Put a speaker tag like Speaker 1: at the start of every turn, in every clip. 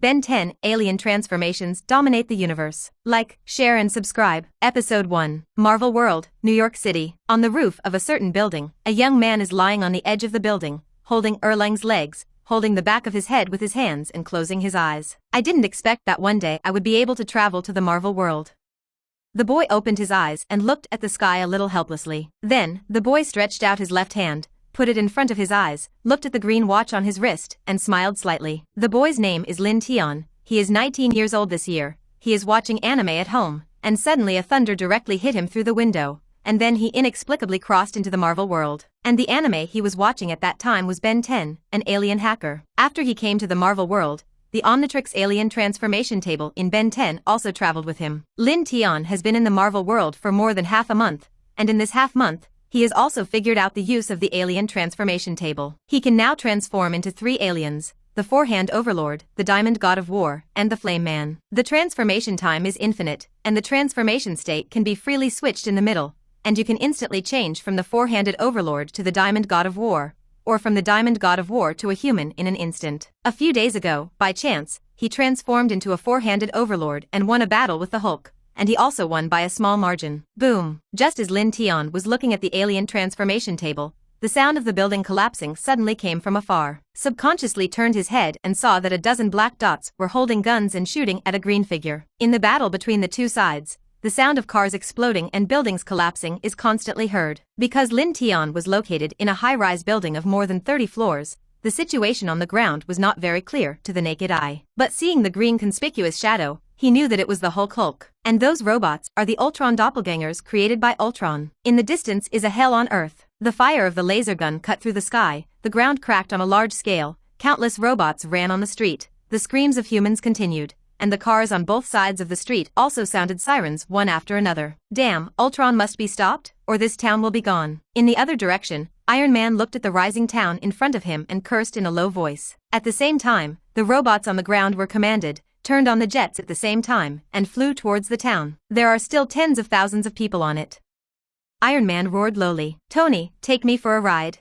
Speaker 1: Ben 10 Alien Transformations Dominate the Universe. Like, share and subscribe. Episode 1. Marvel World, New York City. On the roof of a certain building, a young man is lying on the edge of the building, holding Erlang's legs, holding the back of his head with his hands and closing his eyes. I didn't expect that one day I would be able to travel to the Marvel world. The boy opened his eyes and looked at the sky a little helplessly. Then, the boy stretched out his left hand, put it in front of his eyes, looked at the green watch on his wrist, and smiled slightly. The boy's name is Lin Tian. He is 19 years old this year. He is watching anime at home, and suddenly a thunder directly hit him through the window, and then he inexplicably crossed into the Marvel world. And the anime he was watching at that time was Ben 10, an alien hacker. After he came to the Marvel world, the Omnitrix alien transformation table in Ben 10 also traveled with him. Lin Tian has been in the Marvel world for more than half a month, and in this half month, he has also figured out the use of the alien transformation table. He can now transform into 3 aliens: the Four-Armed Overlord, the Diamond God of War, and the Flame Man. The transformation time is infinite, and the transformation state can be freely switched in the middle, and you can instantly change from the Four-Handed Overlord to the Diamond God of War, or from the Diamond God of War to a human in an instant. A few days ago, by chance, he transformed into a Four-Handed Overlord and won a battle with the Hulk, and he also won by a small margin. Boom! Just as Lin Tian was looking at the alien transformation table, the sound of the building collapsing suddenly came from afar. Subconsciously turned his head and saw that a dozen black dots were holding guns and shooting at a green figure. In the battle between the two sides, the sound of cars exploding and buildings collapsing is constantly heard. Because Lin Tian was located in a high-rise building of more than 30 floors, the situation on the ground was not very clear to the naked eye. But seeing the green conspicuous shadow, he knew that it was the Hulk. And those robots are the Ultron doppelgangers created by Ultron. In the distance is a hell on Earth. The fire of the laser gun cut through the sky, the ground cracked on a large scale, countless robots ran on the street, the screams of humans continued, and the cars on both sides of the street also sounded sirens one after another. Damn, Ultron must be stopped, or this town will be gone. In the other direction, Iron Man looked at the rising town in front of him and cursed in a low voice. At the same time, the robots on the ground were commanded, turned on the jets at the same time, and flew towards the town. There are still tens of thousands of people on it. Iron Man roared lowly, "Tony, take me for a ride."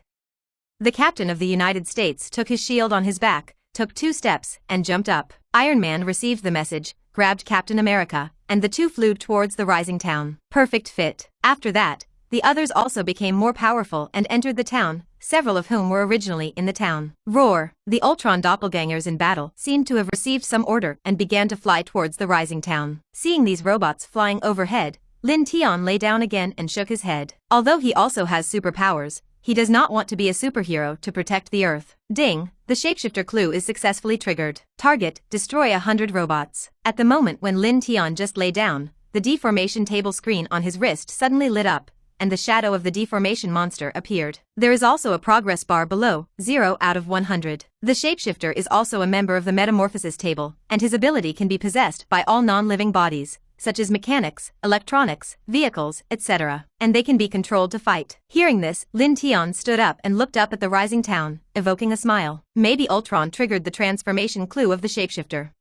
Speaker 1: The captain of the United States took his shield on his back, took 2 steps, and jumped up. Iron Man received the message, grabbed Captain America, and the two flew towards the rising town. Perfect fit. After that, the others also became more powerful and entered the town, several of whom were originally in the town. Roar! The Ultron doppelgangers in battle seemed to have received some order and began to fly towards the rising town. Seeing these robots flying overhead, Lin Tian lay down again and shook his head. Although he also has superpowers, he does not want to be a superhero to protect the Earth. Ding! The shapeshifter clue is successfully triggered. Target, destroy 100 robots. At the moment when Lin Tian just lay down, the deformation table screen on his wrist suddenly lit up, and the shadow of the deformation monster appeared. There is also a progress bar below, 0 out of 100. The shapeshifter is also a member of the metamorphosis table, and his ability can be possessed by all non-living bodies, such as mechanics, electronics, vehicles, etc., and they can be controlled to fight. Hearing this, Lin Tian stood up and looked up at the rising town, evoking a smile. Maybe Ultron triggered the transformation clue of the shapeshifter.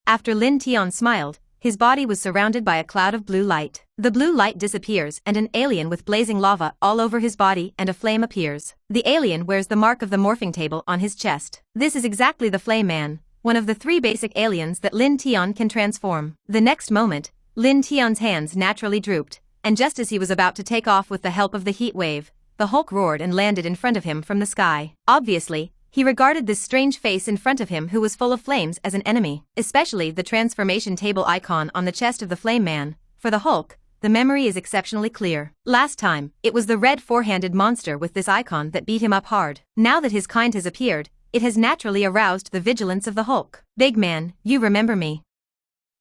Speaker 1: After Lin Tian smiled, his body was surrounded by a cloud of blue light. The blue light disappears and an alien with blazing lava all over his body and a flame appears. The alien wears the mark of the morphing table on his chest. This is exactly the Flame Man, one of the 3 basic aliens that Lin Tian can transform. The next moment, Lin Tian's hands naturally drooped, and just as he was about to take off with the help of the heat wave, the Hulk roared and landed in front of him from the sky. Obviously, he regarded this strange face in front of him who was full of flames as an enemy, especially the transformation table icon on the chest of the Flame Man. For the Hulk, the memory is exceptionally clear. Last time, it was the red four-handed monster with this icon that beat him up hard. Now that his kind has appeared, it has naturally aroused the vigilance of the Hulk. Big man, you remember me?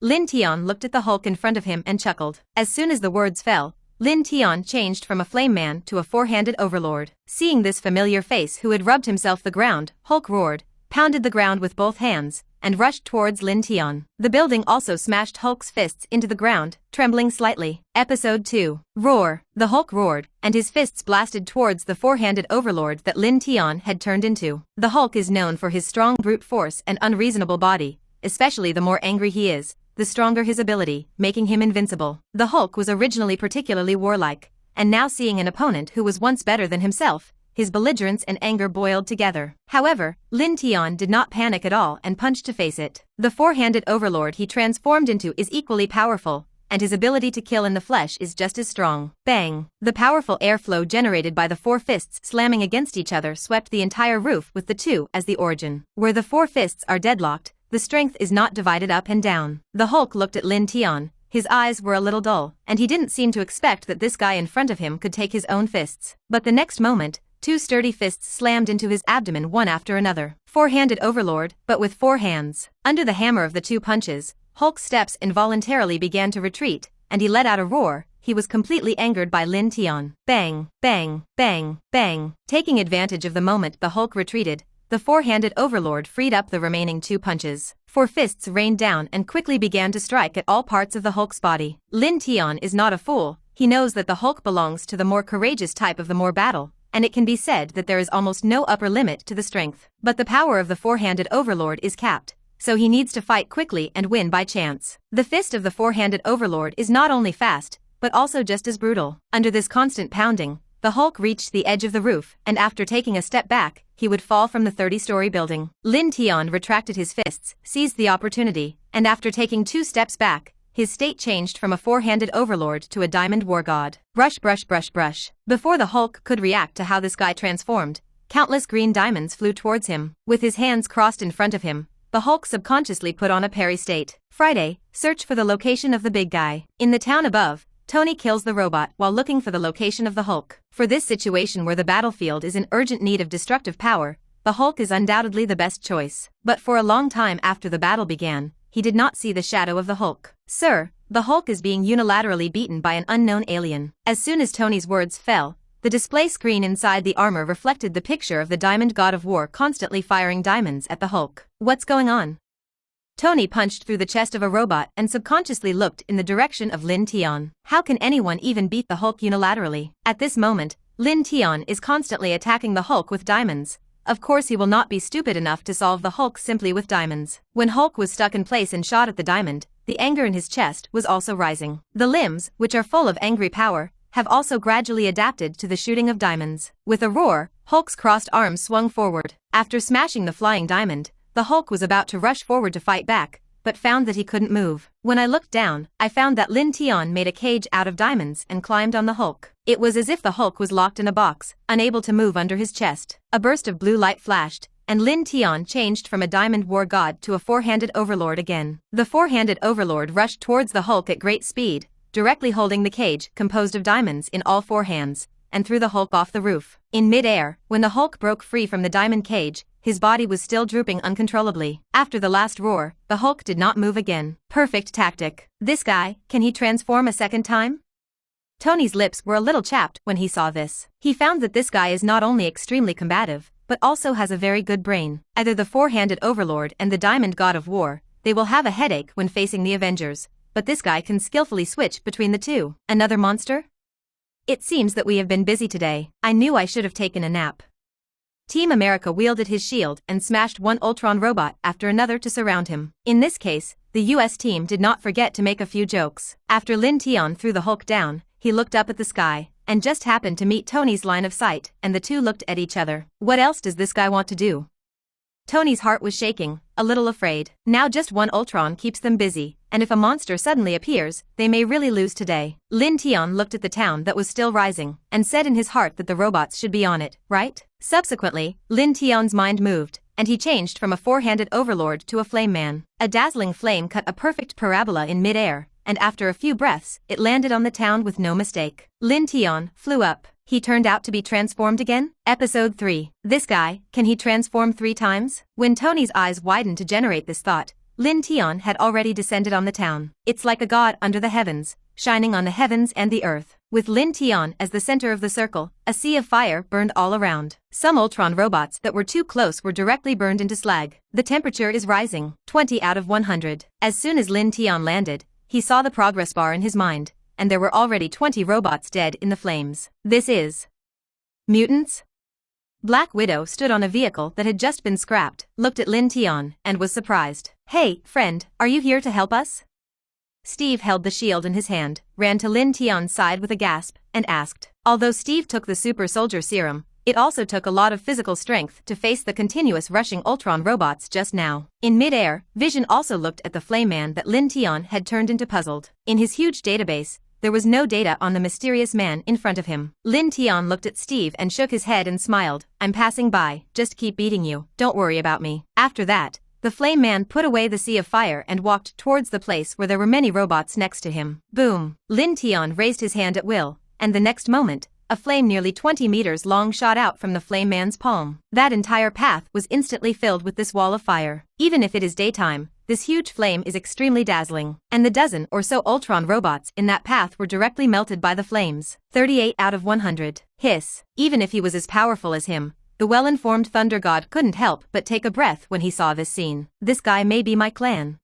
Speaker 1: Lin Tian looked at the Hulk in front of him and chuckled. As soon as the words fell, Lin Tian changed from a Flame Man to a Four-Handed Overlord. Seeing this familiar face who had rubbed himself the ground, Hulk roared, pounded the ground with both hands, and rushed towards Lin Tian. The building also smashed Hulk's fists into the ground, trembling slightly. Episode 2. Roar! The Hulk roared, and his fists blasted towards the Four-Handed Overlord that Lin Tian had turned into. The Hulk is known for his strong brute force and unreasonable body, especially the more angry he is, the stronger his ability, making him invincible. The Hulk was originally particularly warlike, and now seeing an opponent who was once better than himself, his belligerence and anger boiled together. However, Lin Tian did not panic at all and punched to face it. The four-handed overlord he transformed into is equally powerful, and his ability to kill in the flesh is just as strong. Bang! The powerful airflow generated by the four fists slamming against each other swept the entire roof with the two as the origin. Where the four fists are deadlocked, the strength is not divided up and down. The Hulk looked at Lin Tian. His eyes were a little dull, and he didn't seem to expect that this guy in front of him could take his own fists. But the next moment, two sturdy fists slammed into his abdomen one after another. Four-handed overlord, but with four hands. Under the hammer of the two punches, Hulk's steps involuntarily began to retreat, and he let out a roar. He was completely angered by Lin Tian. Bang, bang, bang, bang. Taking advantage of the moment the Hulk retreated, the four-handed overlord freed up the remaining two punches. Four fists rained down and quickly began to strike at all parts of the Hulk's body. Lin Tian is not a fool. He knows that the Hulk belongs to the more courageous type of the more battle, and it can be said that there is almost no upper limit to the strength. But the power of the four-handed overlord is capped, so he needs to fight quickly and win by chance. The fist of the four-handed overlord is not only fast, but also just as brutal. Under this constant pounding, the Hulk reached the edge of the roof, and after taking a step back, he would fall from the 30-story building. Lin Tian retracted his fists, seized the opportunity, and after taking 2 steps back, his state changed from a four-handed overlord to a diamond war god. Brush, brush, brush, brush. Before the Hulk could react to how this guy transformed, countless green diamonds flew towards him. With his hands crossed in front of him, the Hulk subconsciously put on a parry state. Friday, search for the location of the big guy. In the town above, Tony kills the robot while looking for the location of the Hulk. For this situation where the battlefield is in urgent need of destructive power, the Hulk is undoubtedly the best choice. But for a long time after the battle began, he did not see the shadow of the Hulk. Sir, the Hulk is being unilaterally beaten by an unknown alien. As soon as Tony's words fell, the display screen inside the armor reflected the picture of the Diamond God of War constantly firing diamonds at the Hulk. What's going on? Tony punched through the chest of a robot and subconsciously looked in the direction of Lin Tian. How can anyone even beat the Hulk unilaterally? At this moment, Lin Tian is constantly attacking the Hulk with diamonds. Of course he will not be stupid enough to solve the Hulk simply with diamonds. When Hulk was stuck in place and shot at the diamond, the anger in his chest was also rising. The limbs, which are full of angry power, have also gradually adapted to the shooting of diamonds. With a roar, Hulk's crossed arms swung forward. After smashing the flying diamond, the Hulk was about to rush forward to fight back, but found that he couldn't move. When I looked down, I found that Lin Tian made a cage out of diamonds and climbed on the Hulk. It was as if the Hulk was locked in a box, unable to move under his chest. A burst of blue light flashed, and Lin Tian changed from a diamond war god to a four-handed overlord again. The four-handed overlord rushed towards the Hulk at great speed, directly holding the cage composed of diamonds in all four hands, and threw the Hulk off the roof. In mid-air, when the Hulk broke free from the diamond cage, his body was still drooping uncontrollably. After the last roar, the Hulk did not move again. Perfect tactic. This guy, can he transform a second time? Tony's lips were a little chapped when he saw this. He found that this guy is not only extremely combative, but also has a very good brain. Either the four-handed overlord and the diamond god of war, they will have a headache when facing the Avengers, but this guy can skillfully switch between the two. Another monster? It seems that we have been busy today. I knew I should have taken a nap. Team America wielded his shield and smashed one Ultron robot after another to surround him. In this case, the US team did not forget to make a few jokes. After Lin Tian threw the Hulk down, he looked up at the sky, and just happened to meet Tony's line of sight, and the two looked at each other. What else does this guy want to do? Tony's heart was shaking, a little afraid. Now just one Ultron keeps them busy, and if a monster suddenly appears, they may really lose today. Lin Tian looked at the town that was still rising, and said in his heart that the robots should be on it, right? Subsequently, Lin Tian's mind moved, and he changed from a four-handed overlord to a flame man. A dazzling flame cut a perfect parabola in mid-air, and after a few breaths, it landed on the town with no mistake. Lin Tian flew up. He turned out to be transformed again? Episode 3. This guy, can he transform 3 times? When Tony's eyes widened to generate this thought, Lin Tian had already descended on the town. It's like a god under the heavens, shining on the heavens and the earth. With Lin Tian as the center of the circle, a sea of fire burned all around. Some Ultron robots that were too close were directly burned into slag. The temperature is rising. 20 out of 100. As soon as Lin Tian landed, he saw the progress bar in his mind, and there were already 20 robots dead in the flames. This is mutants? Black Widow stood on a vehicle that had just been scrapped, looked at Lin Tian, and was surprised. Hey, friend, are you here to help us? Steve held the shield in his hand, ran to Lin Tian's side with a gasp, and asked. Although Steve took the super soldier serum, It also took a lot of physical strength to face the continuous rushing Ultron robots just now. In mid-air, Vision also looked at the flame man that Lin Tian had turned into puzzled. In his huge database, there was no data on the mysterious man in front of him. Lin Tian looked at Steve and shook his head and smiled. I'm passing by, just keep beating you, don't worry about me. After that, the flame man put away the sea of fire and walked towards the place where there were many robots next to him. Boom! Lin Tian raised his hand at will, and the next moment, a flame nearly 20 meters long shot out from the flame man's palm. That entire path was instantly filled with this wall of fire. Even if it is daytime, this huge flame is extremely dazzling, and the dozen or so Ultron robots in that path were directly melted by the flames. 38 out of 100. Hiss. Even if he was as powerful as him, the well-informed Thunder God couldn't help but take a breath when he saw this scene. This guy may be my clan.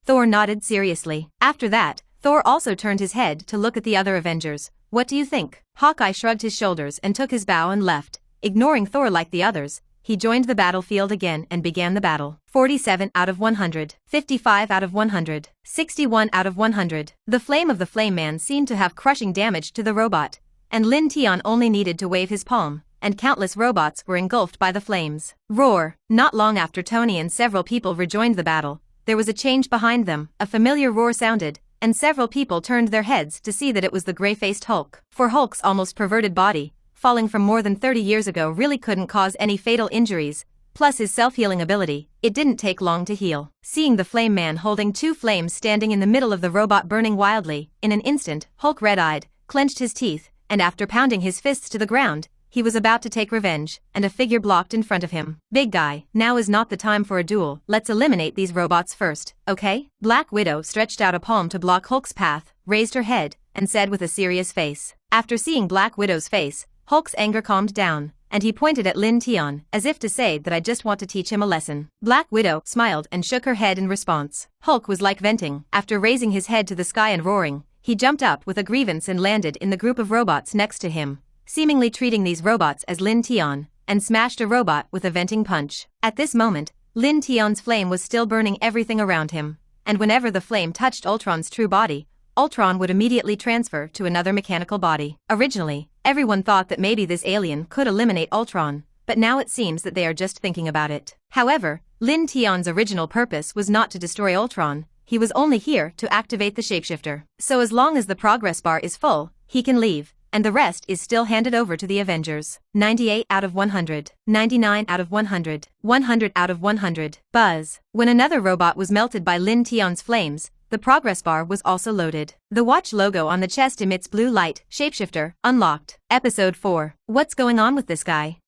Speaker 1: Thor nodded seriously. After that, Thor also turned his head to look at the other Avengers. What do you think? Hawkeye shrugged his shoulders and took his bow and left. Ignoring Thor like the others, he joined the battlefield again and began the battle. 47 out of 100. 55 out of 100. 61 out of 100. The flame of the Flame Man seemed to have crushing damage to the robot, and Lin Tian only needed to wave his palm, and countless robots were engulfed by the flames. Roar! Not long after Tony and several people rejoined the battle, there was a change behind them. A familiar roar sounded, and several people turned their heads to see that it was the gray-faced Hulk. For Hulk's almost perverted body, falling from more than 30 years ago really couldn't cause any fatal injuries, plus his self-healing ability, it didn't take long to heal. Seeing the Flame Man holding two flames standing in the middle of the robot burning wildly, in an instant, Hulk red-eyed, clenched his teeth, and after pounding his fists to the ground, he was about to take revenge, and a figure blocked in front of him. Big guy, now is not the time for a duel, let's eliminate these robots first, okay? Black Widow stretched out a palm to block Hulk's path, raised her head, and said with a serious face. After seeing Black Widow's face, Hulk's anger calmed down, and he pointed at Lin Tian, as if to say that I just want to teach him a lesson. Black Widow smiled and shook her head in response. Hulk was like venting. After raising his head to the sky and roaring, he jumped up with a grievance and landed in the group of robots next to him, seemingly treating these robots as Lin Tian, and smashed a robot with a venting punch. At this moment, Lin Tian's flame was still burning everything around him, and whenever the flame touched Ultron's true body, Ultron would immediately transfer to another mechanical body. Originally, everyone thought that maybe this alien could eliminate Ultron, but now it seems that they are just thinking about it. However, Lin Tian's original purpose was not to destroy Ultron, he was only here to activate the Shapeshifter. So as long as the progress bar is full, he can leave, and the rest is still handed over to the Avengers. 98 out of 100. 99 out of 100. 100 out of 100. Buzz. When another robot was melted by Lin Tian's flames, the progress bar was also loaded. The watch logo on the chest emits blue light. Shapeshifter, unlocked. Episode 4. What's going on with this guy?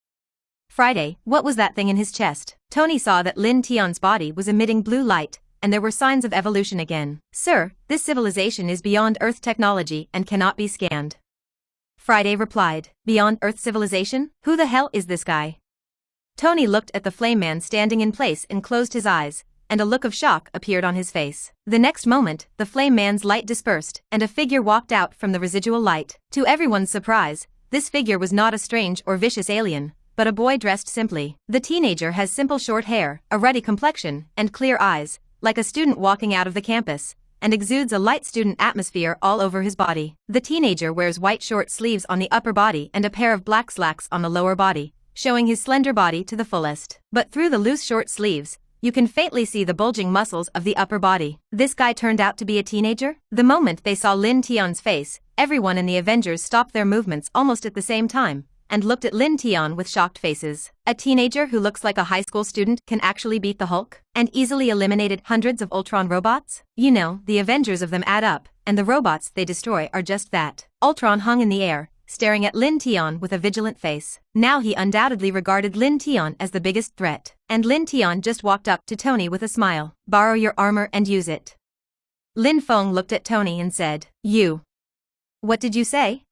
Speaker 1: Friday, what was that thing in his chest? Tony saw that Lin Tian's body was emitting blue light, and there were signs of evolution again. Sir, this civilization is beyond Earth technology and cannot be scanned. Friday replied. Beyond Earth civilization? Who the hell is this guy? Tony looked at the Flame Man standing in place and closed his eyes, and a look of shock appeared on his face. The next moment, the Flame Man's light dispersed, and a figure walked out from the residual light. To everyone's surprise, this figure was not a strange or vicious alien, but a boy dressed simply. The teenager has simple short hair, a ruddy complexion, and clear eyes, like a student walking out of the campus, and exudes a light student atmosphere all over his body. The teenager wears white short sleeves on the upper body and a pair of black slacks on the lower body, showing his slender body to the fullest. But through the loose short sleeves, you can faintly see the bulging muscles of the upper body. This guy turned out to be a teenager? The moment they saw Lin Tian's face, everyone in the Avengers stopped their movements almost at the same time, and looked at Lin Tian with shocked faces. A teenager who looks like a high school student can actually beat the Hulk, and easily eliminated hundreds of Ultron robots? You know, the Avengers of them add up, and the robots they destroy are just that. Ultron hung in the air, staring at Lin Tian with a vigilant face. Now he undoubtedly regarded Lin Tian as the biggest threat, and Lin Tian just walked up to Tony with a smile. Borrow your armor and use it. Lin Feng looked at Tony and said, You. What did you say?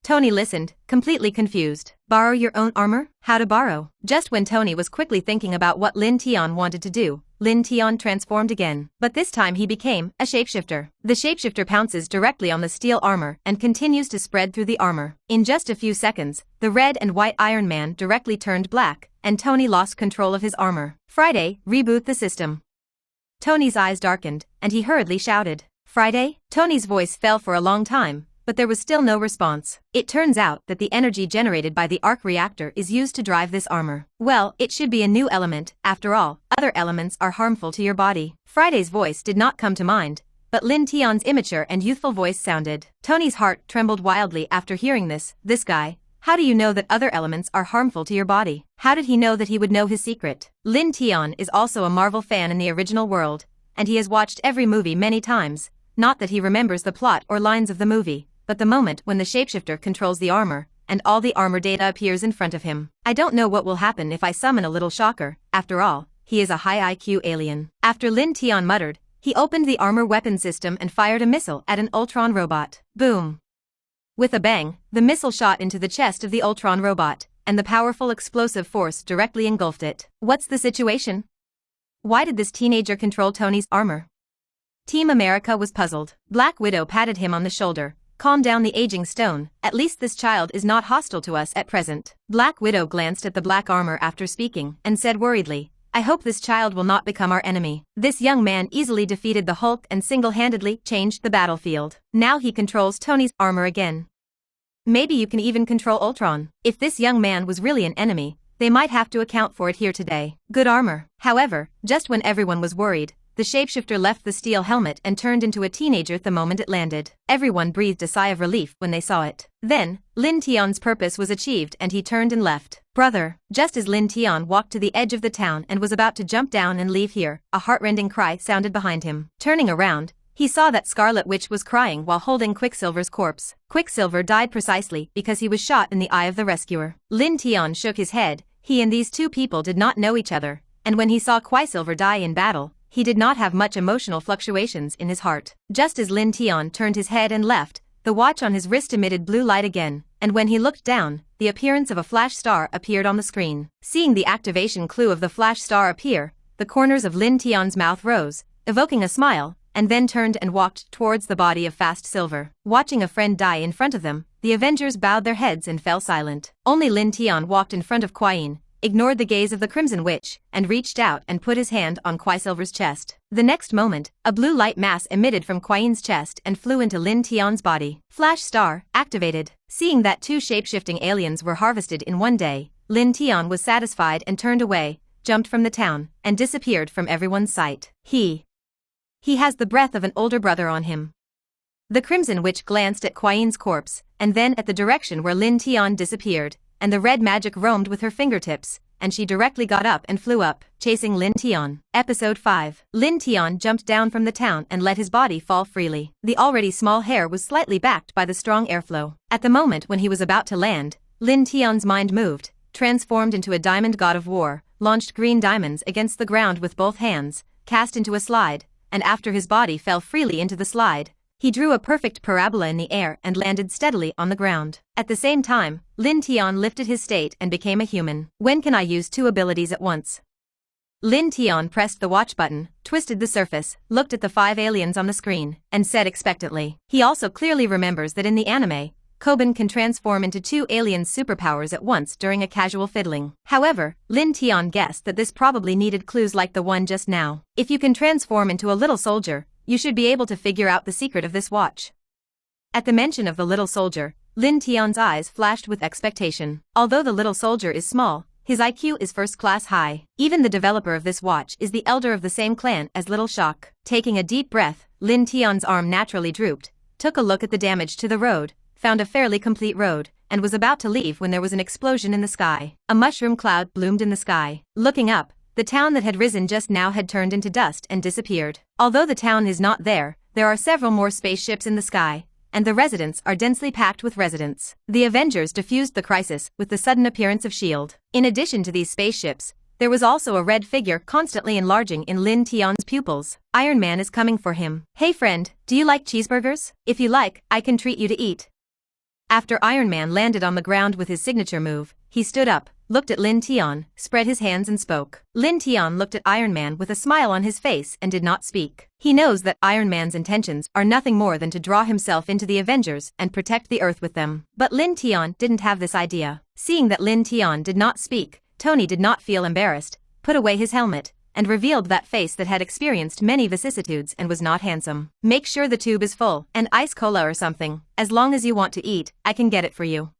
Speaker 1: Tony listened, completely confused. Borrow your own armor? How to borrow? Just when Tony was quickly thinking about what Lin Tian wanted to do, Lin Tian transformed again. But this time he became a shapeshifter. The shapeshifter pounces directly on the steel armor and continues to spread through the armor. In just a few seconds, the red and white Iron Man directly turned black, and Tony lost control of his armor. Friday, reboot the system. Tony's eyes darkened, and he hurriedly shouted. Friday? Tony's voice fell for a long time, but there was still no response. It turns out that the energy generated by the arc reactor is used to drive this armor. Well, it should be a new element, after all, other elements are harmful to your body. Friday's voice did not come to mind, but Lin Tian's immature and youthful voice sounded. Tony's heart trembled wildly after hearing this. This guy, how do you know that other elements are harmful to your body? How did he know that he would know his secret? Lin Tian is also a Marvel fan in the original world, and he has watched every movie many times, not that he remembers the plot or lines of the movie, but the moment when the shapeshifter controls the armor, and all the armor data appears in front of him. I don't know what will happen if I summon a little shocker, after all, he is a high IQ alien. After Lin Tian muttered, he opened the armor weapon system and fired a missile at an Ultron robot. Boom! With a bang, the missile shot into the chest of the Ultron robot, and the powerful explosive force directly engulfed it. What's the situation? Why did this teenager control Tony's armor? Team America was puzzled. Black Widow patted him on the shoulder. Calm down the aging stone, at least this child is not hostile to us at present. Black Widow glanced at the black armor after speaking and said worriedly, I hope this child will not become our enemy. This young man easily defeated the Hulk and single-handedly changed the battlefield. Now he controls Tony's armor again. Maybe you can even control Ultron. If this young man was really an enemy, they might have to account for it here today. Good armor. However, just when everyone was worried, the shapeshifter left the steel helmet and turned into a teenager the moment it landed. Everyone breathed a sigh of relief when they saw it. Then, Lin Tian's purpose was achieved and he turned and left. Brother, just as Lin Tian walked to the edge of the town and was about to jump down and leave here, a heartrending cry sounded behind him. Turning around, he saw that Scarlet Witch was crying while holding Quicksilver's corpse. Quicksilver died precisely because he was shot in the eye of the rescuer. Lin Tian shook his head. He and these two people did not know each other, and when he saw Quicksilver die in battle, he did not have much emotional fluctuations in his heart. Just as Lin Tian turned his head and left, the watch on his wrist emitted blue light again, and when he looked down, the appearance of a flash star appeared on the screen. Seeing the activation clue of the flash star appear, the corners of Lin Tian's mouth rose, evoking a smile, and then turned and walked towards the body of Fast Silver. Watching a friend die in front of them, the Avengers bowed their heads and fell silent. Only Lin Tian walked in front of Quiin, ignored the gaze of the Crimson Witch, and reached out and put his hand on Quicksilver's chest. The next moment, a blue light mass emitted from Quiin's chest and flew into Lin Tian's body. Flash Star, activated. Seeing that two shape-shifting aliens were harvested in one day, Lin Tian was satisfied and turned away, jumped from the town, and disappeared from everyone's sight. He has the breath of an older brother on him. The Crimson Witch glanced at Quiin's corpse, and then at the direction where Lin Tian disappeared, and the red magic roamed with her fingertips, and she directly got up and flew up, chasing Lin Tian. Episode 5. Lin Tian jumped down from the town and let his body fall freely. The already small hair was slightly backed by the strong airflow. At the moment when he was about to land, Lin Tian's mind moved, transformed into a diamond god of war, launched green diamonds against the ground with both hands, cast into a slide, and after his body fell freely into the slide, he drew a perfect parabola in the air and landed steadily on the ground. At the same time, Lin Tian lifted his state and became a human. When can I use two abilities at once? Lin Tian pressed the watch button, twisted the surface, looked at the 5 aliens on the screen, and said expectantly. He also clearly remembers that in the anime, Kobin can transform into 2 aliens' superpowers at once during a casual fiddling. However, Lin Tian guessed that this probably needed clues like the one just now. If you can transform into a little soldier, you should be able to figure out the secret of this watch. At the mention of the little soldier, Lin Tian's eyes flashed with expectation. Although the little soldier is small, his IQ is first-class high. Even the developer of this watch is the elder of the same clan as Little Shock. Taking a deep breath, Lin Tian's arm naturally drooped, took a look at the damage to the road, found a fairly complete road, and was about to leave when there was an explosion in the sky. A mushroom cloud bloomed in the sky. Looking up, the town that had risen just now had turned into dust and disappeared. Although the town is not there, there are several more spaceships in the sky, and the residents are densely packed with residents. The Avengers diffused the crisis with the sudden appearance of S.H.I.E.L.D. In addition to these spaceships, there was also a red figure constantly enlarging in Lin Tian's pupils. Iron Man is coming for him. Hey friend, do you like cheeseburgers? If you like, I can treat you to eat. After Iron Man landed on the ground with his signature move, he stood up, looked at Lin Tian, spread his hands and spoke. Lin Tian looked at Iron Man with a smile on his face and did not speak. He knows that Iron Man's intentions are nothing more than to draw himself into the Avengers and protect the Earth with them. But Lin Tian didn't have this idea. Seeing that Lin Tian did not speak, Tony did not feel embarrassed, put away his helmet, and revealed that face that had experienced many vicissitudes and was not handsome. Make sure the tube is full, and ice cola or something. As long as you want to eat, I can get it for you.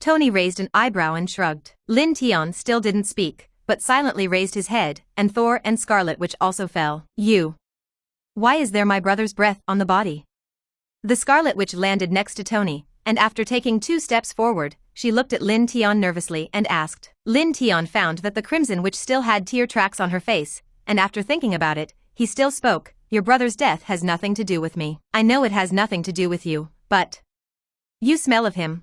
Speaker 1: Tony raised an eyebrow and shrugged. Lin Tian still didn't speak, but silently raised his head, and Thor and Scarlet Witch also fell. You. Why is there my brother's breath on the body? The Scarlet Witch landed next to Tony, and after taking 2 steps forward, she looked at Lin Tian nervously and asked. Lin Tian found that the Crimson Witch still had tear tracks on her face, and after thinking about it, he still spoke. Your brother's death has nothing to do with me. I know it has nothing to do with you, but... You smell of him.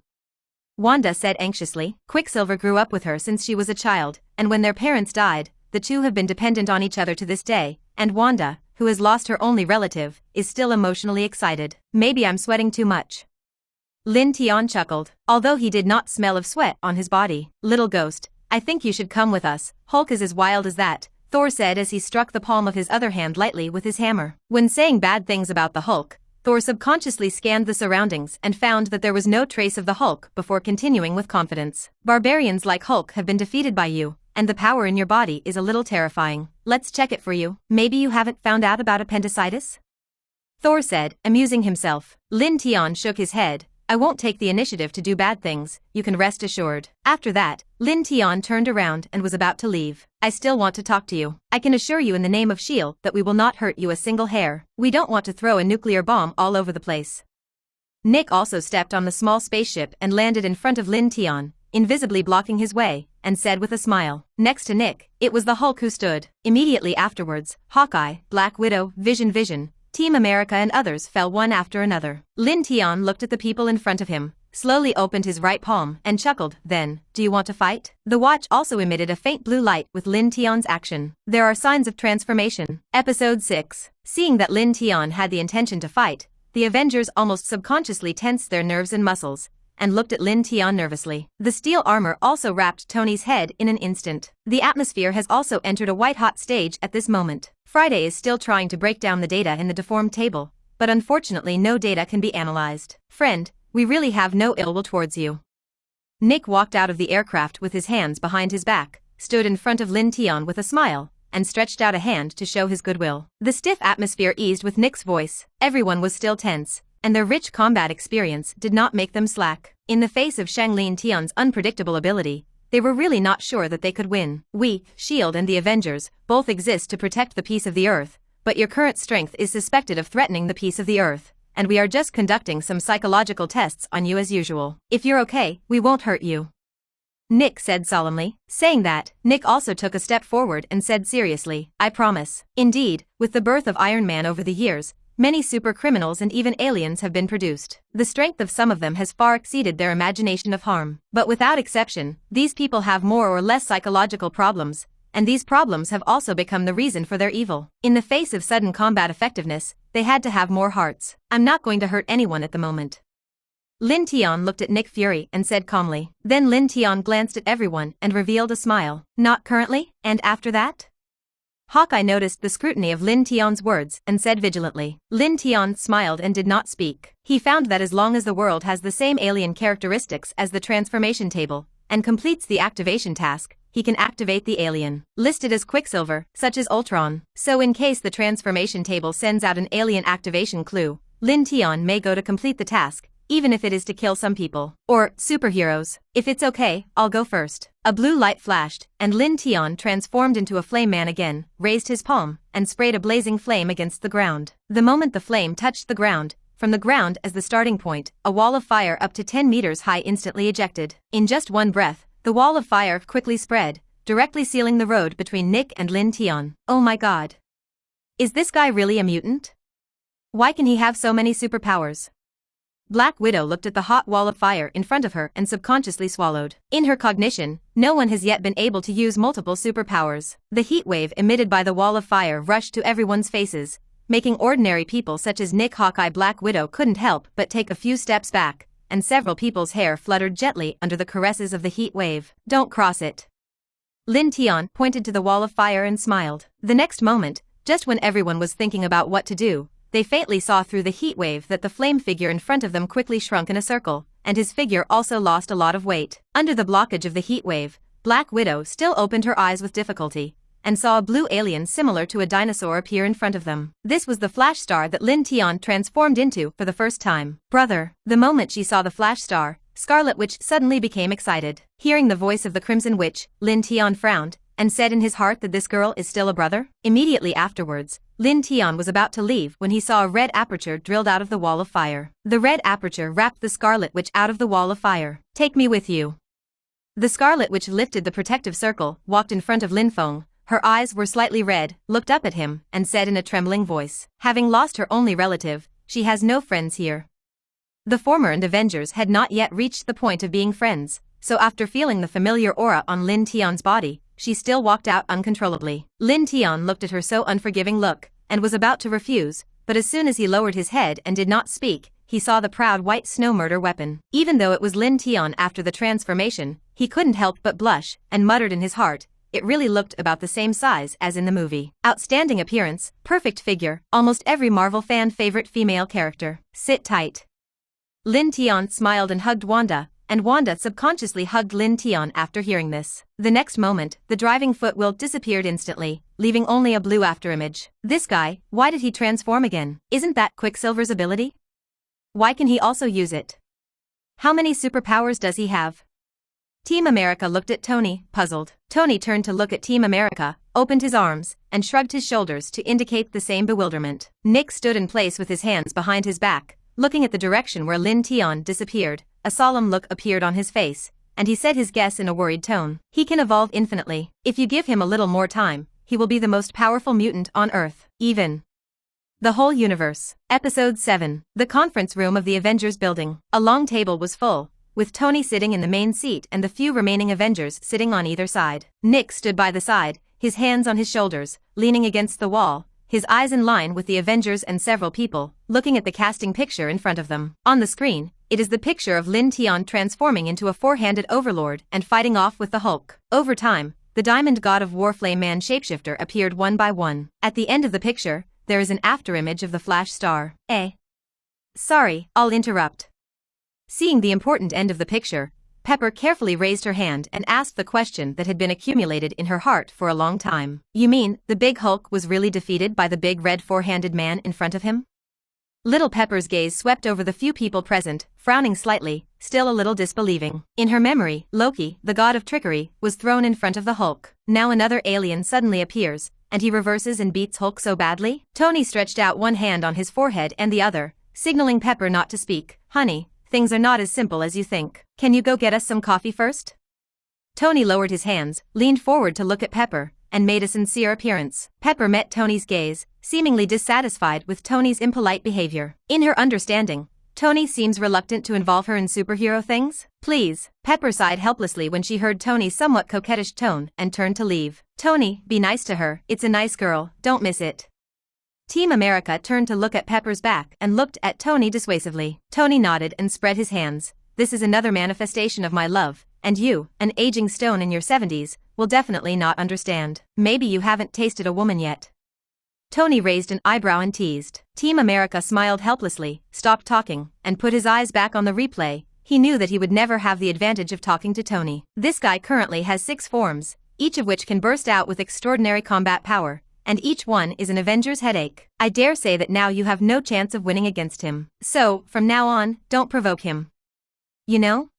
Speaker 1: Wanda said anxiously. Quicksilver grew up with her since she was a child, and when their parents died, the two have been dependent on each other to this day, and Wanda, who has lost her only relative, is still emotionally excited. Maybe I'm sweating too much. Lin Tian chuckled, although he did not smell of sweat on his body. Little ghost, I think you should come with us. Hulk is as wild as that, Thor said as he struck the palm of his other hand lightly with his hammer. When saying bad things about the Hulk, Thor subconsciously scanned the surroundings and found that there was no trace of the Hulk before continuing with confidence. Barbarians like Hulk have been defeated by you, and the power in your body is a little terrifying. Let's check it for you. Maybe you haven't found out about appendicitis? Thor said, amusing himself. Lin Tian shook his head. I won't take the initiative to do bad things, you can rest assured. After that, Lin Tian turned around and was about to leave. I still want to talk to you. I can assure you in the name of S.H.I.E.L.D. that we will not hurt you a single hair. We don't want to throw a nuclear bomb all over the place. Nick also stepped on the small spaceship and landed in front of Lin Tian, invisibly blocking his way, and said with a smile. Next to Nick, it was the Hulk who stood. Immediately afterwards, Hawkeye, Black Widow, Vision, Team America and others fell one after another. Lin Tian looked at the people in front of him, slowly opened his right palm and chuckled. Then, do you want to fight? The watch also emitted a faint blue light with Lin Tian's action. There are signs of transformation. Episode 6. Seeing that Lin Tian had the intention to fight, the Avengers almost subconsciously tensed their nerves and muscles, and looked at Lin Tian nervously. The steel armor also wrapped Tony's head in an instant. The atmosphere has also entered a white-hot stage at this moment. Friday is still trying to break down the data in the deformed table, but unfortunately no data can be analyzed. Friend, we really have no ill will towards you. Nick walked out of the aircraft with his hands behind his back, stood in front of Lin Tian with a smile, and stretched out a hand to show his goodwill. The stiff atmosphere eased with Nick's voice. Everyone was still tense, and their rich combat experience did not make them slack. In the face of Lin Tian's unpredictable ability, they were really not sure that they could win. We, S.H.I.E.L.D. and the Avengers, both exist to protect the peace of the Earth, but your current strength is suspected of threatening the peace of the Earth, and we are just conducting some psychological tests on you as usual. If you're okay, we won't hurt you. Nick said solemnly. Saying that, Nick also took a step forward and said seriously, I promise. Indeed, with the birth of Iron Man over the years, many super criminals and even aliens have been produced. The strength of some of them has far exceeded their imagination of harm. But without exception, these people have more or less psychological problems, and these problems have also become the reason for their evil. In the face of sudden combat effectiveness, they had to have more hearts. I'm not going to hurt anyone at the moment. Lin Tian looked at Nick Fury and said calmly. Then Lin Tian glanced at everyone and revealed a smile. Not currently, and after that? Hawkeye noticed the scrutiny of Lin Tian's words and said vigilantly. Lin Tian smiled and did not speak. He found that as long as the world has the same alien characteristics as the transformation table, and completes the activation task, he can activate the alien listed as Quicksilver, such as Ultron. So in case the transformation table sends out an alien activation clue, Lin Tian may go to complete the task, even if it is to kill some people. Or, superheroes. If it's okay, I'll go first. A blue light flashed, and Lin Tian transformed into a flame man again, raised his palm, and sprayed a blazing flame against the ground. The moment the flame touched the ground, from the ground as the starting point, a wall of fire up to 10 meters high instantly ejected. In just one breath, the wall of fire quickly spread, directly sealing the road between Nick and Lin Tian. Oh my god. Is this guy really a mutant? Why can he have so many superpowers? Black Widow looked at the hot wall of fire in front of her and subconsciously swallowed. In her cognition, no one has yet been able to use multiple superpowers. The heat wave emitted by the wall of fire rushed to everyone's faces, making ordinary people such as Nick Hawkeye Black Widow couldn't help but take a few steps back, and several people's hair fluttered gently under the caresses of the heat wave. Don't cross it. Lin Tian pointed to the wall of fire and smiled. The next moment, just when everyone was thinking about what to do, they faintly saw through the heat wave that the flame figure in front of them quickly shrunk in a circle, and his figure also lost a lot of weight. Under the blockage of the heat wave, Black Widow still opened her eyes with difficulty, and saw a blue alien similar to a dinosaur appear in front of them. This was the flash star that Lin Tian transformed into for the first time. Brother. The moment she saw the flash star, Scarlet Witch suddenly became excited. Hearing the voice of the Crimson Witch, Lin Tian frowned, and said in his heart that this girl is still a brother. Immediately afterwards, Lin Tian was about to leave when he saw a red aperture drilled out of the wall of fire. The red aperture wrapped the Scarlet Witch out of the wall of fire. Take me with you. The Scarlet Witch lifted the protective circle, walked in front of Lin Feng. Her eyes were slightly red, looked up at him, and said in a trembling voice, having lost her only relative, she has no friends here. The Four-Armed Avengers had not yet reached the point of being friends, so after feeling the familiar aura on Lin Tian's body, she still walked out uncontrollably. Lin Tian looked at her so unforgiving look, and was about to refuse, but as soon as he lowered his head and did not speak, he saw the proud white snow murder weapon. Even though it was Lin Tian after the transformation, he couldn't help but blush, and muttered in his heart, it really looked about the same size as in the movie. Outstanding appearance, perfect figure, almost every Marvel fan favorite female character. Sit tight. Lin Tian smiled and hugged Wanda, and Wanda subconsciously hugged Lin Tian after hearing this. The next moment, the driving foot wheel disappeared instantly, leaving only a blue afterimage. This guy, why did he transform again? Isn't that Quicksilver's ability? Why can he also use it? How many superpowers does he have? Team America looked at Tony, puzzled. Tony turned to look at Team America, opened his arms, and shrugged his shoulders to indicate the same bewilderment. Nick stood in place with his hands behind his back, looking at the direction where Lin Tian disappeared. A solemn look appeared on his face, and he said his guess in a worried tone. He can evolve infinitely. If you give him a little more time, he will be the most powerful mutant on Earth. Even the whole universe. Episode 7. The conference room of the Avengers building. A long table was full, with Tony sitting in the main seat and the few remaining Avengers sitting on either side. Nick stood by the side, his hands on his shoulders, leaning against the wall, his eyes in line with the Avengers and several people, looking at the casting picture in front of them. On the screen, it is the picture of Lin Tian transforming into a four-handed overlord and fighting off with the Hulk. Over time, the Diamond God of War Flame Man Shapeshifter appeared one by one. At the end of the picture, there is an afterimage of the flash star. Sorry, I'll interrupt. Seeing the important end of the picture, Pepper carefully raised her hand and asked the question that had been accumulated in her heart for a long time. You mean, the big Hulk was really defeated by the big red four-handed man in front of him? Little Pepper's gaze swept over the few people present, frowning slightly, still a little disbelieving. In her memory, Loki, the god of trickery, was thrown in front of the Hulk. Now another alien suddenly appears, and he reverses and beats Hulk so badly? Tony stretched out one hand on his forehead and the other, signaling Pepper not to speak. Honey, things are not as simple as you think. Can you go get us some coffee first? Tony lowered his hands, leaned forward to look at Pepper, and made a sincere appearance. Pepper met Tony's gaze, seemingly dissatisfied with Tony's impolite behavior. In her understanding, Tony seems reluctant to involve her in superhero things. Please. Pepper sighed helplessly when she heard Tony's somewhat coquettish tone and turned to leave. Tony, be nice to her, it's a nice girl, don't miss it. Team America turned to look at Pepper's back and looked at Tony dissuasively. Tony nodded and spread his hands. This is another manifestation of my love, and you, an aging stone in your 70s, will definitely not understand. Maybe you haven't tasted a woman yet. Tony raised an eyebrow and teased. Team America smiled helplessly, stopped talking, and put his eyes back on the replay. He knew that he would never have the advantage of talking to Tony. This guy currently has 6 forms, each of which can burst out with extraordinary combat power, and each one is an Avenger's headache. I dare say that now you have no chance of winning against him. So, from now on, don't provoke him. You know?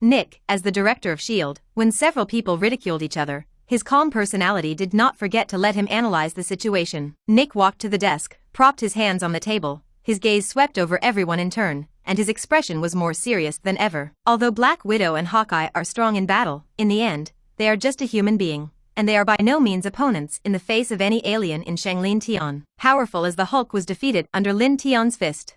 Speaker 1: Nick, as the director of S.H.I.E.L.D., when several people ridiculed each other, his calm personality did not forget to let him analyze the situation. Nick walked to the desk, propped his hands on the table, his gaze swept over everyone in turn, and his expression was more serious than ever. Although Black Widow and Hawkeye are strong in battle, in the end, they are just a human being, and they are by no means opponents in the face of any alien in Lin Tian. Powerful as the Hulk was defeated under Lin Tian's fist.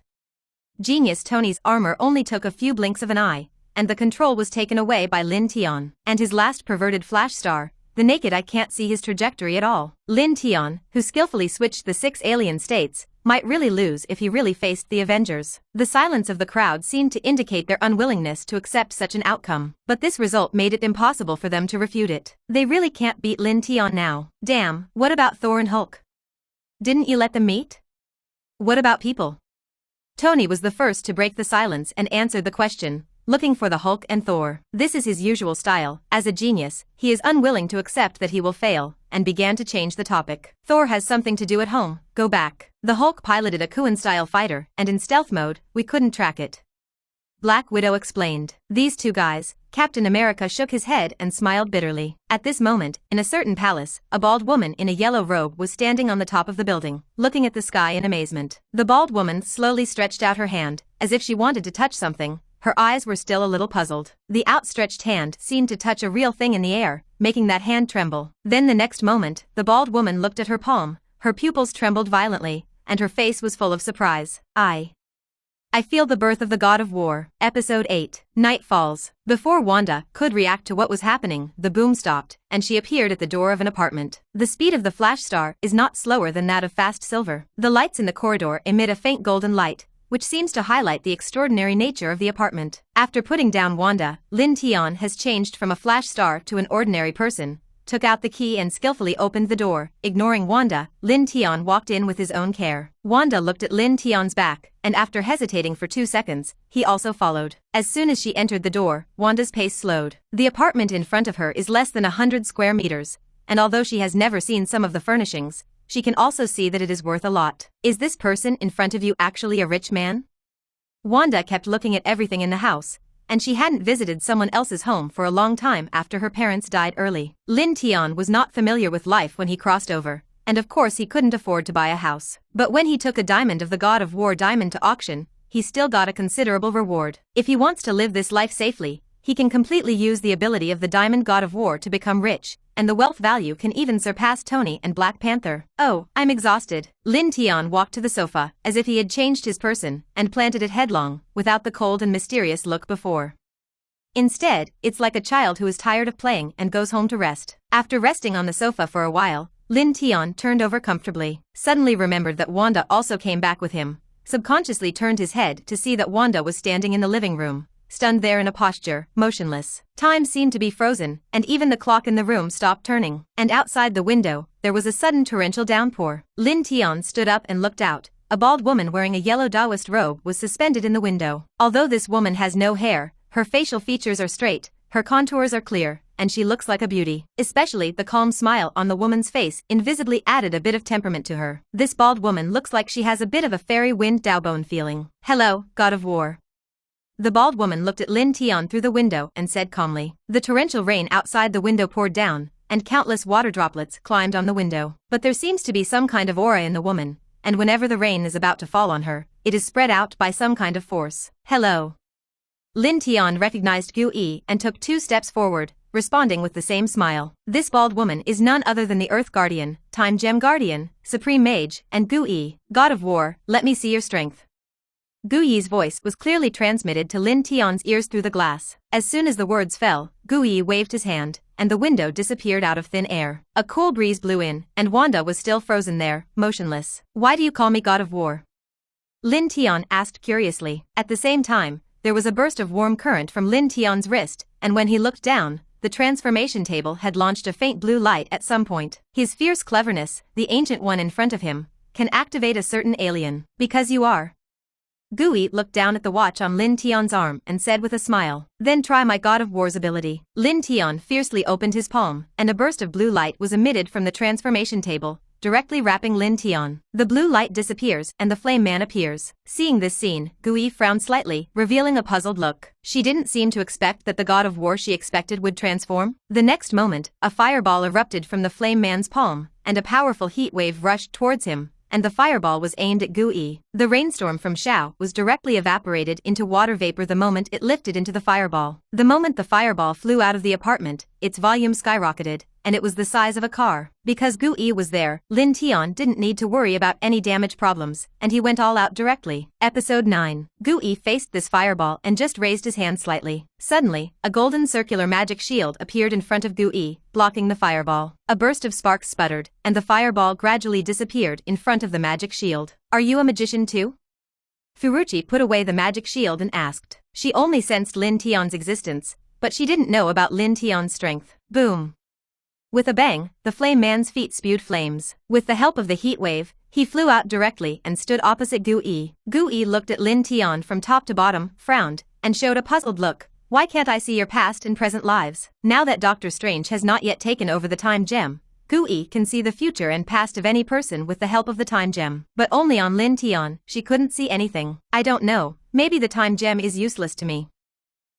Speaker 1: Genius Tony's armor only took a few blinks of an eye, and the control was taken away by Lin Tian. And his last perverted flash star, the naked eye can't see his trajectory at all. Lin Tian, who skillfully switched the 6 alien states, might really lose if he really faced the Avengers. The silence of the crowd seemed to indicate their unwillingness to accept such an outcome, but this result made it impossible for them to refute it. They really can't beat Lin Tian now. Damn, what about Thor and Hulk? Didn't you let them meet? What about people? Tony was the first to break the silence and answer the question, looking for the Hulk and Thor. This is his usual style. As a genius, he is unwilling to accept that he will fail, and began to change the topic. Thor has something to do at home, go back. The Hulk piloted a Kuan-style fighter, and in stealth mode, we couldn't track it. Black Widow explained. These two guys. Captain America shook his head and smiled bitterly. At this moment, in a certain palace, a bald woman in a yellow robe was standing on the top of the building, looking at the sky in amazement. The bald woman slowly stretched out her hand, as if she wanted to touch something. Her eyes were still a little puzzled. The outstretched hand seemed to touch a real thing in the air, making that hand tremble. Then the next moment, the bald woman looked at her palm, her pupils trembled violently, and her face was full of surprise. I feel the birth of the God of War. Episode 8. Night Falls. Before Wanda could react to what was happening, the boom stopped, and she appeared at the door of an apartment. The speed of the flash star is not slower than that of fast silver. The lights in the corridor emit a faint golden light, which seems to highlight the extraordinary nature of the apartment. After putting down Wanda, Lin Tian has changed from a flash star to an ordinary person, took out the key and skillfully opened the door. Ignoring Wanda, Lin Tian walked in with his own care. Wanda looked at Lin Tian's back, and after hesitating for 2 seconds, he also followed. As soon as she entered the door, Wanda's pace slowed. The apartment in front of her is less than 100 square meters, and although she has never seen some of the furnishings, she can also see that it is worth a lot. Is this person in front of you actually a rich man? Wanda kept looking at everything in the house, and she hadn't visited someone else's home for a long time after her parents died early. Lin Tian was not familiar with life when he crossed over, and of course he couldn't afford to buy a house. But when he took a diamond of the God of War diamond to auction, he still got a considerable reward. If he wants to live this life safely, he can completely use the ability of the Diamond God of War to become rich, and the wealth value can even surpass Tony and Black Panther. Oh, I'm exhausted. Lin Tian walked to the sofa, as if he had changed his person, and planted it headlong, without the cold and mysterious look before. Instead, it's like a child who is tired of playing and goes home to rest. After resting on the sofa for a while, Lin Tian turned over comfortably, suddenly remembered that Wanda also came back with him, subconsciously turned his head to see that Wanda was standing in the living room, stunned there in a posture, motionless. Time seemed to be frozen, and even the clock in the room stopped turning. And outside the window, there was a sudden torrential downpour. Lin Tian stood up and looked out. A bald woman wearing a yellow Taoist robe was suspended in the window. Although this woman has no hair, her facial features are straight, her contours are clear, and she looks like a beauty. Especially the calm smile on the woman's face invisibly added a bit of temperament to her. This bald woman looks like she has a bit of a fairy wind Daobone feeling. Hello, God of War. The bald woman looked at Lin Tian through the window and said calmly. The torrential rain outside the window poured down, and countless water droplets climbed on the window. But there seems to be some kind of aura in the woman, and whenever the rain is about to fall on her, it is spread out by some kind of force. Hello. Lin Tian recognized Gu Yi and took 2 steps forward, responding with the same smile. This bald woman is none other than the Earth Guardian, Time Gem Guardian, Supreme Mage, and Gu Yi. God of War, let me see your strength. Gu Yi's voice was clearly transmitted to Lin Tian's ears through the glass. As soon as the words fell, Gu Yi waved his hand, and the window disappeared out of thin air. A cool breeze blew in, and Wanda was still frozen there, motionless. Why do you call me God of War? Lin Tian asked curiously. At the same time, there was a burst of warm current from Lin Tian's wrist, and when he looked down, the transformation table had launched a faint blue light at some point. His fierce cleverness, the ancient one in front of him, can activate a certain alien. Because you are. Gu Yi looked down at the watch on Lin Tian's arm and said with a smile, then try my God of War's ability. Lin Tian fiercely opened his palm, and a burst of blue light was emitted from the transformation table, directly wrapping Lin Tian. The blue light disappears and the flame man appears. Seeing this scene, Gu Yi frowned slightly, revealing a puzzled look. She didn't seem to expect that the God of War she expected would transform. The next moment, a fireball erupted from the flame man's palm, and a powerful heat wave rushed towards him, and the fireball was aimed at Gu Yi. The rainstorm from Shao was directly evaporated into water vapor the moment it lifted into the fireball. The moment the fireball flew out of the apartment, its volume skyrocketed, and it was the size of a car. Because Gu Yi was there, Lin Tian didn't need to worry about any damage problems, and he went all out directly. Episode 9. Gu Yi faced this fireball and just raised his hand slightly. Suddenly, a golden circular magic shield appeared in front of Gu Yi, blocking the fireball. A burst of sparks sputtered, and the fireball gradually disappeared in front of the magic shield. Are you a magician too? Furuchi put away the magic shield and asked. She only sensed Lin Tian's existence, but she didn't know about Lin Tian's strength. Boom! With a bang, the flame man's feet spewed flames. With the help of the heat wave, he flew out directly and stood opposite Gu Yi. Gu Yi looked at Lin Tian from top to bottom, frowned, and showed a puzzled look. Why can't I see your past and present lives? Now that Doctor Strange has not yet taken over the time gem, Gu-yi can see the future and past of any person with the help of the time gem. But only on Lin Tian, she couldn't see anything. I don't know, maybe the time gem is useless to me.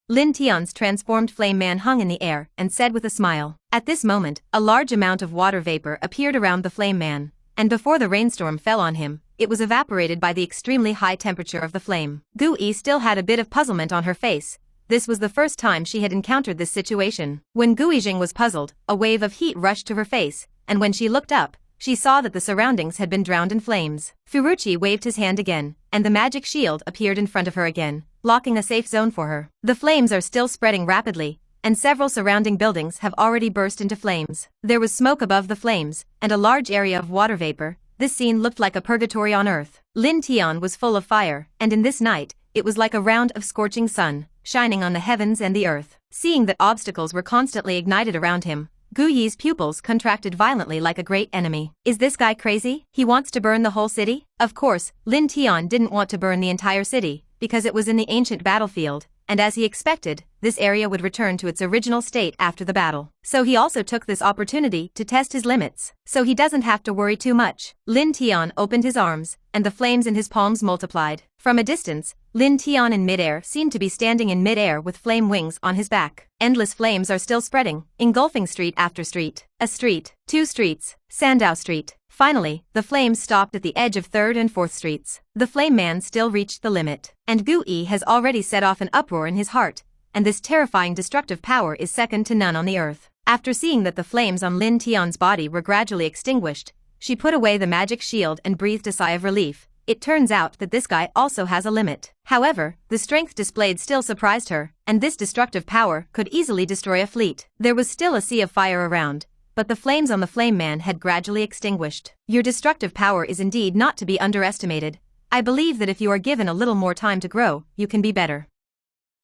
Speaker 1: Lin Tian's transformed flame man hung in the air and said with a smile. At this moment, a large amount of water vapor appeared around the flame man, and before the rainstorm fell on him, it was evaporated by the extremely high temperature of the flame. Gu-yi still had a bit of puzzlement on her face. This was the first time she had encountered this situation. When Gu-yijing was puzzled, a wave of heat rushed to her face, and when she looked up, she saw that the surroundings had been drowned in flames. Furuchi waved his hand again, and the magic shield appeared in front of her again, blocking a safe zone for her. The flames are still spreading rapidly, and several surrounding buildings have already burst into flames. There was smoke above the flames, and a large area of water vapor. This scene looked like a purgatory on earth. Lin Tian was full of fire, and in this night, it was like a round of scorching sun, shining on the heavens and the earth. Seeing that obstacles were constantly ignited around him, Gu-yi's pupils contracted violently like a great enemy. Is this guy crazy? He wants to burn the whole city? Of course, Lin Tian didn't want to burn the entire city, because it was in the ancient battlefield, and as he expected, this area would return to its original state after the battle. So he also took this opportunity to test his limits, so he doesn't have to worry too much. Lin Tian opened his arms, and the flames in his palms multiplied. From a distance, Lin Tian in midair seemed to be standing in midair with flame wings on his back. Endless flames are still spreading, engulfing street after street. A street, 2 streets, Sandow Street. Finally, the flames stopped at the edge of 3rd and 4th streets. The flame man still reached the limit, and Gu-yi has already set off an uproar in his heart, and this terrifying destructive power is second to none on the earth. After seeing that the flames on Lin Tian's body were gradually extinguished, she put away the magic shield and breathed a sigh of relief. It turns out that this guy also has a limit. However, the strength displayed still surprised her, and this destructive power could easily destroy a fleet. There was still a sea of fire around, but the flames on the flame man had gradually extinguished. Your destructive power is indeed not to be underestimated. I believe that if you are given a little more time to grow, you can be better.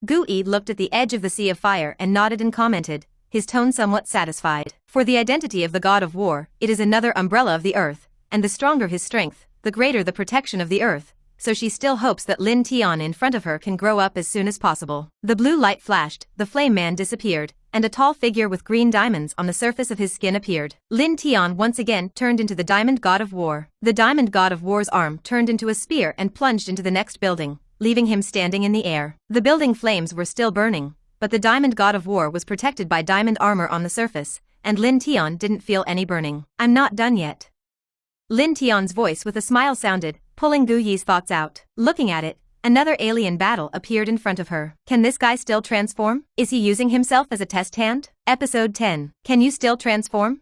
Speaker 1: Gu-yi looked at the edge of the sea of fire and nodded and commented, his tone somewhat satisfied. For the identity of the god of war, it is another umbrella of the earth, and the stronger his strength, the greater the protection of the earth, so she still hopes that Lin Tian in front of her can grow up as soon as possible. The blue light flashed, the flame man disappeared, and a tall figure with green diamonds on the surface of his skin appeared. Lin Tian once again turned into the Diamond God of War. The Diamond God of War's arm turned into a spear and plunged into the next building, leaving him standing in the air. The building flames were still burning, but the Diamond God of War was protected by diamond armor on the surface, and Lin Tian didn't feel any burning. I'm not done yet. Lin Tian's voice with a smile sounded, pulling Gu-yi's thoughts out. Looking at it, another alien battle appeared in front of her. Can this guy still transform? Is he using himself as a test hand? Episode 10. Can you still transform?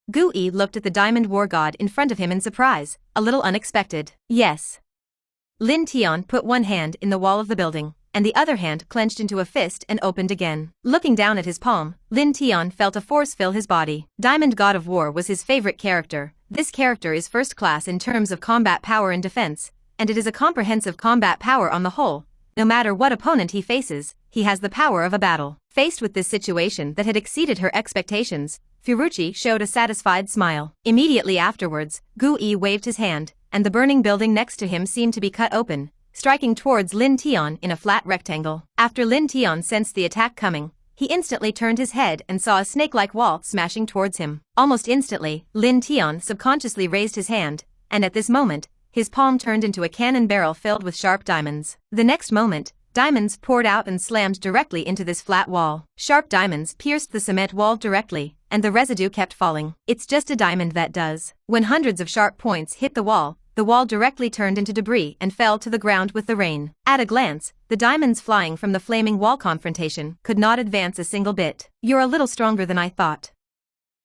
Speaker 1: Gu-yi looked at the Diamond War God in front of him in surprise, a little unexpected. Yes. Lin Tian put one hand in the wall of the building, and the other hand clenched into a fist and opened again. Looking down at his palm, Lin Tian felt a force fill his body. Diamond God of War was his favorite character. This character is first class in terms of combat power and defense, and it is a comprehensive combat power on the whole. No matter what opponent he faces, he has the power of a battle. Faced with this situation that had exceeded her expectations, Furuchi showed a satisfied smile. Immediately afterwards, Gu-yi waved his hand, and the burning building next to him seemed to be cut open, striking towards Lin Tian in a flat rectangle. After Lin Tian sensed the attack coming, he instantly turned his head and saw a snake-like wall smashing towards him. Almost instantly, Lin Tian subconsciously raised his hand, and at this moment, his palm turned into a cannon barrel filled with sharp diamonds. The next moment, diamonds poured out and slammed directly into this flat wall. Sharp diamonds pierced the cement wall directly, and the residue kept falling. It's just a diamond that does. When hundreds of sharp points hit the wall directly turned into debris and fell to the ground with the rain. At a glance, the diamonds flying from the flaming wall confrontation could not advance a single bit. You're a little stronger than I thought.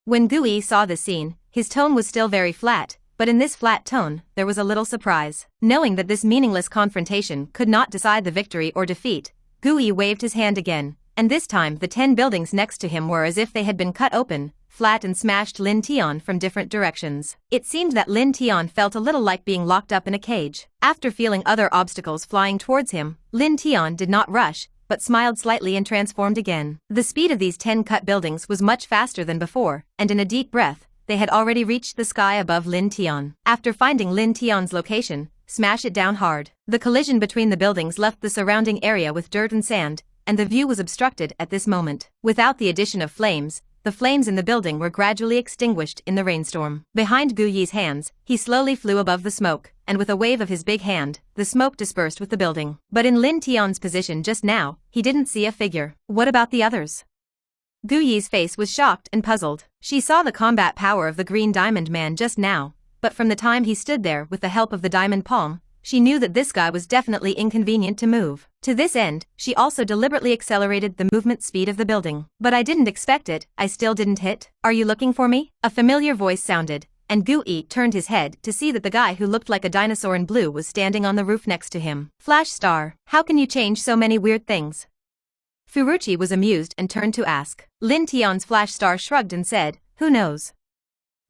Speaker 1: When Gu-yi saw this scene, his tone was still very flat, but in this flat tone, there was a little surprise. Knowing that this meaningless confrontation could not decide the victory or defeat, Gu-yi waved his hand again, and this time the 10 buildings next to him were as if they had been cut open, flat and smashed Lin Tian from different directions. It seemed that Lin Tian felt a little like being locked up in a cage. After feeling other obstacles flying towards him, Lin Tian did not rush, but smiled slightly and transformed again. The speed of these 10 cut buildings was much faster than before, and in a deep breath, they had already reached the sky above Lin Tian. After finding Lin Tian's location, smash it down hard. The collision between the buildings left the surrounding area with dirt and sand, and the view was obstructed at this moment. Without the addition of flames, the flames in the building were gradually extinguished in the rainstorm. Behind Gu Yi's hands, he slowly flew above the smoke, and with a wave of his big hand, the smoke dispersed with the building. But in Lin Tian's position just now, he didn't see a figure. What about the others? Gu Yi's face was shocked and puzzled. She saw the combat power of the Green Diamond Man just now, but from the time he stood there with the help of the Diamond Palm, she knew that this guy was definitely inconvenient to move. To this end, she also deliberately accelerated the movement speed of the building. But I didn't expect it, I still didn't hit. Are you looking for me? A familiar voice sounded, and Gu Yi turned his head to see that the guy who looked like a dinosaur in blue was standing on the roof next to him. Flash Star, how can you change so many weird things? Furuchi was amused and turned to ask. Lin Tian's Flash Star shrugged and said, who knows?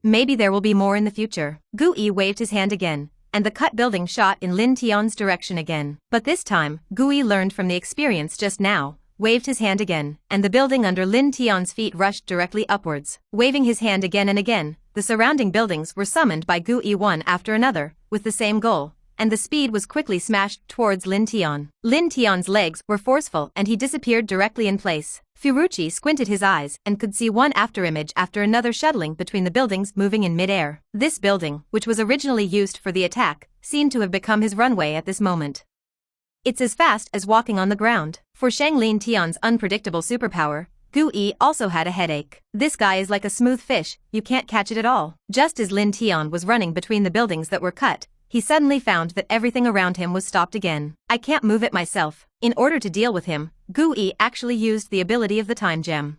Speaker 1: Maybe there will be more in the future. Gu Yi waved his hand again, and the cut building shot in Lin Tian's direction again. But this time, Gu Yi learned from the experience just now, waved his hand again, and the building under Lin Tian's feet rushed directly upwards. Waving his hand again and again, the surrounding buildings were summoned by Gu Yi one after another, with the same goal, and the speed was quickly smashed towards Lin Tian. Lin Tian's legs were forceful and he disappeared directly in place. Furuchi squinted his eyes and could see one afterimage after another shuttling between the buildings moving in mid-air. This building, which was originally used for the attack, seemed to have become his runway at this moment. It's as fast as walking on the ground. For Shang Lin Tian's unpredictable superpower, Gu Yi also had a headache. This guy is like a smooth fish, you can't catch it at all. Just as Lin Tian was running between the buildings that were cut, he suddenly found that everything around him was stopped again. I can't move it myself. In order to deal with him, Gu Yi actually used the ability of the time gem.